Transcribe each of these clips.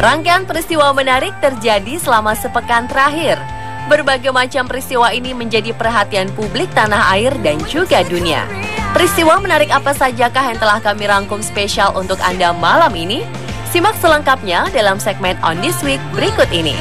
Rangkaian peristiwa menarik terjadi selama sepekan terakhir. Berbagai macam peristiwa ini menjadi perhatian publik tanah air dan juga dunia. Peristiwa menarik apa sajakah yang telah kami rangkum spesial untuk Anda malam ini? Simak selengkapnya dalam segmen On This Week berikut ini.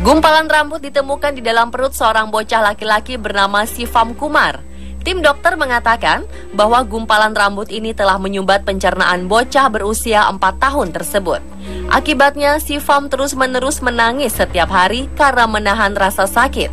Gumpalan rambut ditemukan di dalam perut seorang bocah laki-laki bernama Sivam Kumar. Tim dokter mengatakan bahwa gumpalan rambut ini telah menyumbat pencernaan bocah berusia 4 tahun tersebut. Akibatnya Sivam terus-menerus menangis setiap hari karena menahan rasa sakit.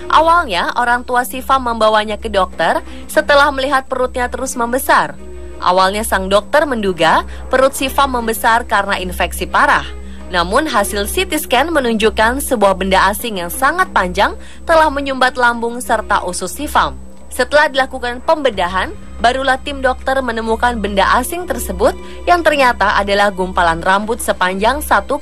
Awalnya orang tua Sivam membawanya ke dokter setelah melihat perutnya terus membesar. Awalnya sang dokter menduga perut Sivam membesar karena infeksi parah. Namun hasil CT scan menunjukkan sebuah benda asing yang sangat panjang telah menyumbat lambung serta usus Sivam. Setelah dilakukan pembedahan, barulah tim dokter menemukan benda asing tersebut yang ternyata adalah gumpalan rambut sepanjang 1,2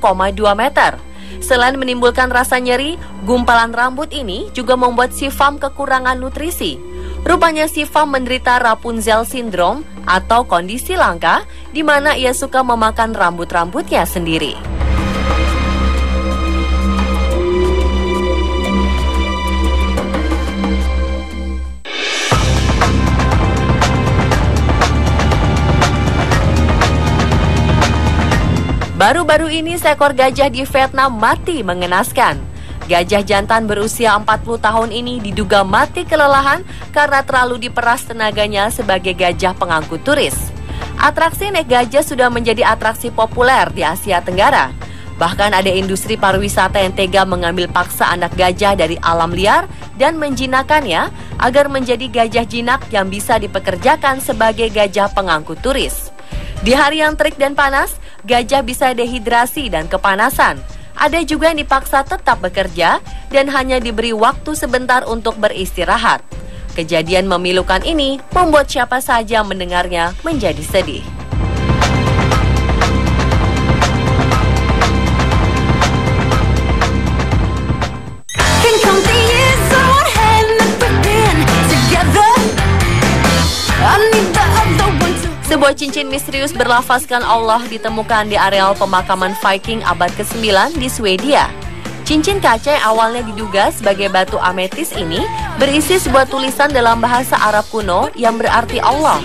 meter. Selain menimbulkan rasa nyeri, gumpalan rambut ini juga membuat Sivam kekurangan nutrisi. Rupanya Sivam menderita Rapunzel syndrome atau kondisi langka di mana ia suka memakan rambut-rambutnya sendiri. Baru-baru ini seekor gajah di Vietnam mati mengenaskan. Gajah jantan berusia 40 tahun ini diduga mati kelelahan karena terlalu diperas tenaganya sebagai gajah pengangkut turis. Atraksi naik gajah sudah menjadi atraksi populer di Asia Tenggara. Bahkan ada industri pariwisata yang tega mengambil paksa anak gajah dari alam liar dan menjinakannya agar menjadi gajah jinak yang bisa dipekerjakan sebagai gajah pengangkut turis. Di hari yang terik dan panas, gajah bisa dehidrasi dan kepanasan. Ada juga yang dipaksa tetap bekerja dan hanya diberi waktu sebentar untuk beristirahat. Kejadian memilukan ini membuat siapa saja mendengarnya menjadi sedih. Sebuah cincin misterius berlafazkan Allah ditemukan di areal pemakaman Viking abad ke-9 di Swedia. Cincin kaca yang awalnya diduga sebagai batu ametis ini berisi sebuah tulisan dalam bahasa Arab kuno yang berarti Allah.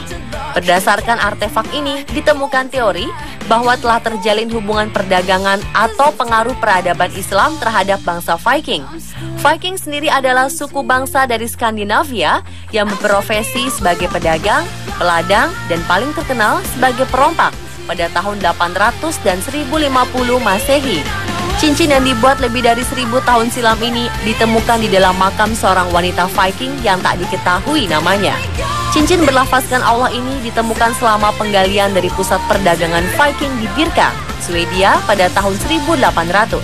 Berdasarkan artefak ini, ditemukan teori bahwa telah terjalin hubungan perdagangan atau pengaruh peradaban Islam terhadap bangsa Viking. Viking sendiri adalah suku bangsa dari Skandinavia yang berprofesi sebagai pedagang, peladang, dan paling terkenal sebagai perompak pada tahun 800 dan 1050 Masehi. Cincin yang dibuat lebih dari 1000 tahun silam ini ditemukan di dalam makam seorang wanita Viking yang tak diketahui namanya. Cincin berlafazkan Allah ini ditemukan selama penggalian dari pusat perdagangan Viking di Birka, Swedia pada tahun 1800.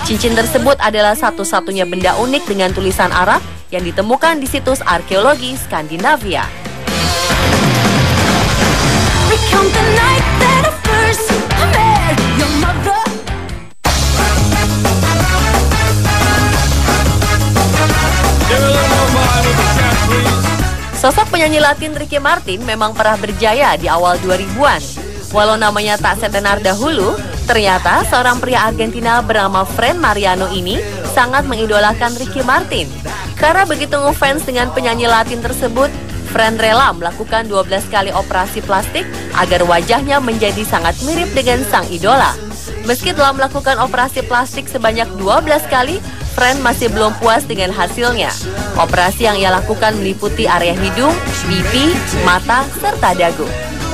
Cincin tersebut adalah satu-satunya benda unik dengan tulisan Arab yang ditemukan di situs arkeologi Skandinavia. Sosok penyanyi Latin Ricky Martin memang pernah berjaya di awal 2000-an. Walau namanya tak setenar dahulu, ternyata seorang pria Argentina bernama Fran Mariano ini sangat mengidolakan Ricky Martin. Karena begitu ngefans dengan penyanyi Latin tersebut, Fran rela melakukan 12 kali operasi plastik agar wajahnya menjadi sangat mirip dengan sang idola. Meski telah melakukan operasi plastik sebanyak 12 kali, Fran masih belum puas dengan hasilnya. Operasi yang ia lakukan meliputi area hidung, pipi, mata, serta dagu.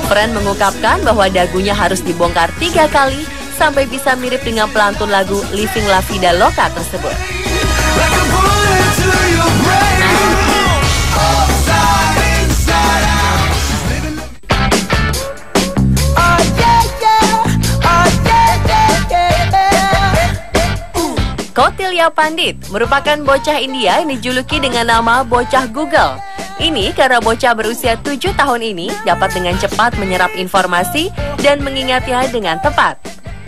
Fran mengungkapkan bahwa dagunya harus dibongkar 3 kali sampai bisa mirip dengan pelantun lagu Living La Vida Loca tersebut. Kautilya Pandit merupakan bocah India yang dijuluki dengan nama bocah Google. Ini karena bocah berusia 7 tahun ini dapat dengan cepat menyerap informasi dan mengingatnya dengan tepat.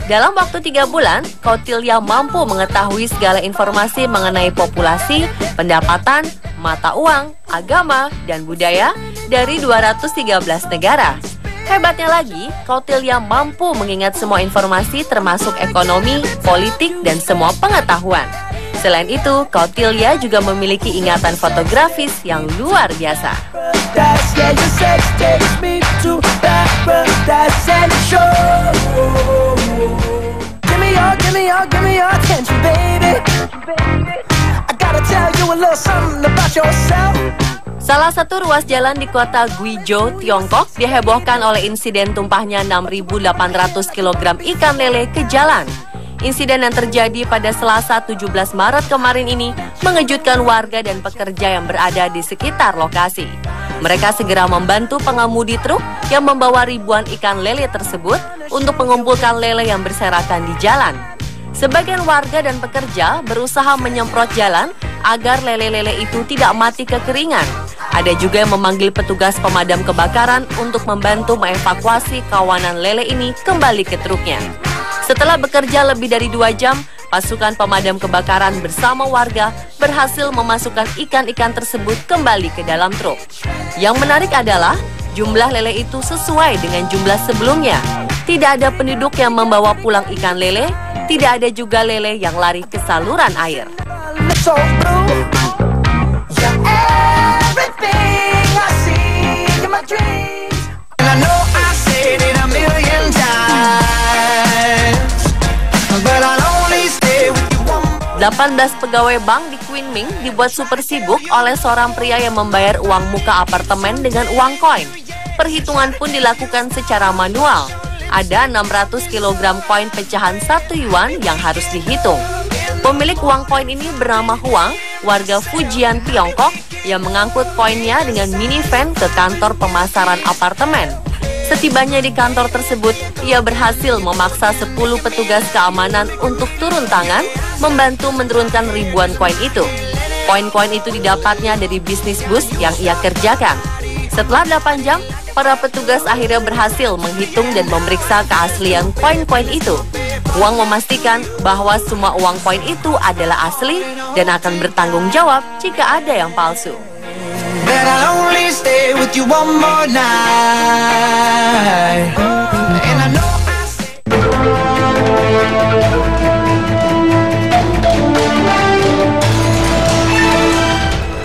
Dalam waktu 3 bulan, Kautilya mampu mengetahui segala informasi mengenai populasi, pendapatan, mata uang, agama, dan budaya dari 213 negara. Hebatnya lagi, Kautilya mampu mengingat semua informasi termasuk ekonomi, politik, dan semua pengetahuan. Selain itu, Kautilya juga memiliki ingatan fotografis yang luar biasa. Salah satu ruas jalan di kota Guizhou, Tiongkok dihebohkan oleh insiden tumpahnya 6.800 kg ikan lele ke jalan. Insiden yang terjadi pada Selasa 17 Maret kemarin ini mengejutkan warga dan pekerja yang berada di sekitar lokasi. Mereka segera membantu pengemudi truk yang membawa ribuan ikan lele tersebut untuk mengumpulkan lele yang berserakan di jalan. Sebagian warga dan pekerja berusaha menyemprot jalan agar lele-lele itu tidak mati kekeringan. Ada juga yang memanggil petugas pemadam kebakaran untuk membantu mengevakuasi kawanan lele ini kembali ke truknya. Setelah bekerja lebih dari 2 jam, pasukan pemadam kebakaran bersama warga berhasil memasukkan ikan-ikan tersebut kembali ke dalam truk. Yang menarik adalah jumlah lele itu sesuai dengan jumlah sebelumnya. Tidak ada penduduk yang membawa pulang ikan lele, tidak ada juga lele yang lari ke saluran air. Delapan 18 pegawai bank di Kunming dibuat super sibuk oleh seorang pria yang membayar uang muka apartemen dengan uang koin. Perhitungan pun dilakukan secara manual. Ada 600 kg koin pecahan 1 yuan yang harus dihitung. Pemilik uang koin ini bernama Huang, warga Fujian, Tiongkok, yang mengangkut koinnya dengan minivan ke kantor pemasaran apartemen. Setibanya di kantor tersebut, ia berhasil memaksa 10 petugas keamanan untuk turun tangan membantu menurunkan ribuan koin itu. Koin-koin itu didapatnya dari bisnis bus yang ia kerjakan. Setelah 8 jam, para petugas akhirnya berhasil menghitung dan memeriksa keaslian koin-koin itu. Huang memastikan bahwa semua uang koin itu adalah asli dan akan bertanggung jawab jika ada yang palsu.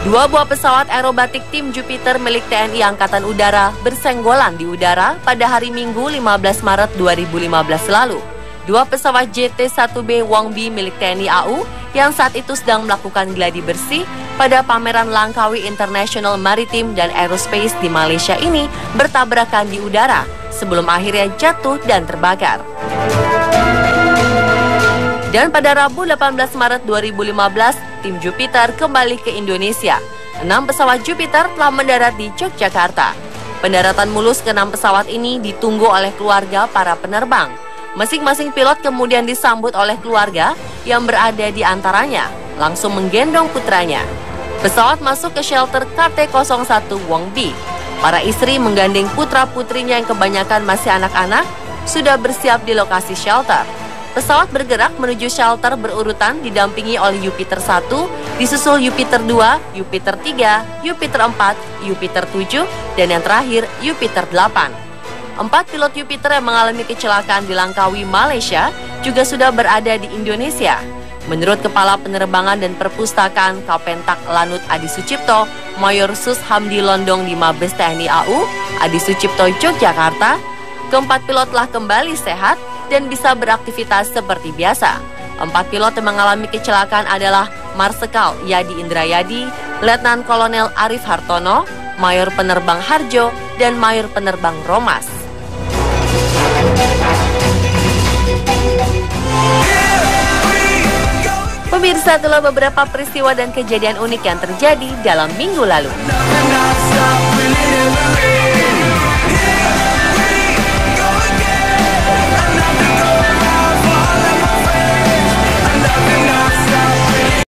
Dua buah pesawat aerobatik tim Jupiter milik TNI Angkatan Udara bersenggolan di udara pada hari Minggu 15 Maret 2015 lalu. Dua pesawat JT-1B Wangbi milik TNI AU yang saat itu sedang melakukan gladi bersih pada pameran Langkawi International Maritime dan Aerospace di Malaysia ini bertabrakan di udara sebelum akhirnya jatuh dan terbakar. Dan pada Rabu 18 Maret 2015, tim Jupiter kembali ke Indonesia. 6 pesawat Jupiter telah mendarat di Yogyakarta. Pendaratan mulus ke-6 pesawat ini ditunggu oleh keluarga para penerbang. Masing-masing pilot kemudian disambut oleh keluarga yang berada di antaranya, langsung menggendong putranya. Pesawat masuk ke shelter KT-01 Wangbi. Para istri menggandeng putra-putrinya yang kebanyakan masih anak-anak, sudah bersiap di lokasi shelter. Pesawat bergerak menuju shelter berurutan didampingi oleh Jupiter 1, disusul Jupiter 2, Jupiter 3, Jupiter 4, Jupiter 7, dan yang terakhir Jupiter 8. 4 pilot Jupiter yang mengalami kecelakaan di Langkawi, Malaysia juga sudah berada di Indonesia. Menurut Kepala Penerbangan dan Perpustakaan Kapentak Lanut Adi Sucipto, Mayor Sus Hamdi Londong di Mabes TNI AU, Adi Sucipto, Yogyakarta, keempat pilot telah kembali sehat dan bisa beraktivitas seperti biasa. 4 pilot yang mengalami kecelakaan adalah Marsikal Yadi Indrayadi, Letnan Kolonel Arif Hartono, Mayor Penerbang Harjo, dan Mayor Penerbang Romas. Pemirsa, itulah beberapa peristiwa dan kejadian unik yang terjadi dalam minggu lalu.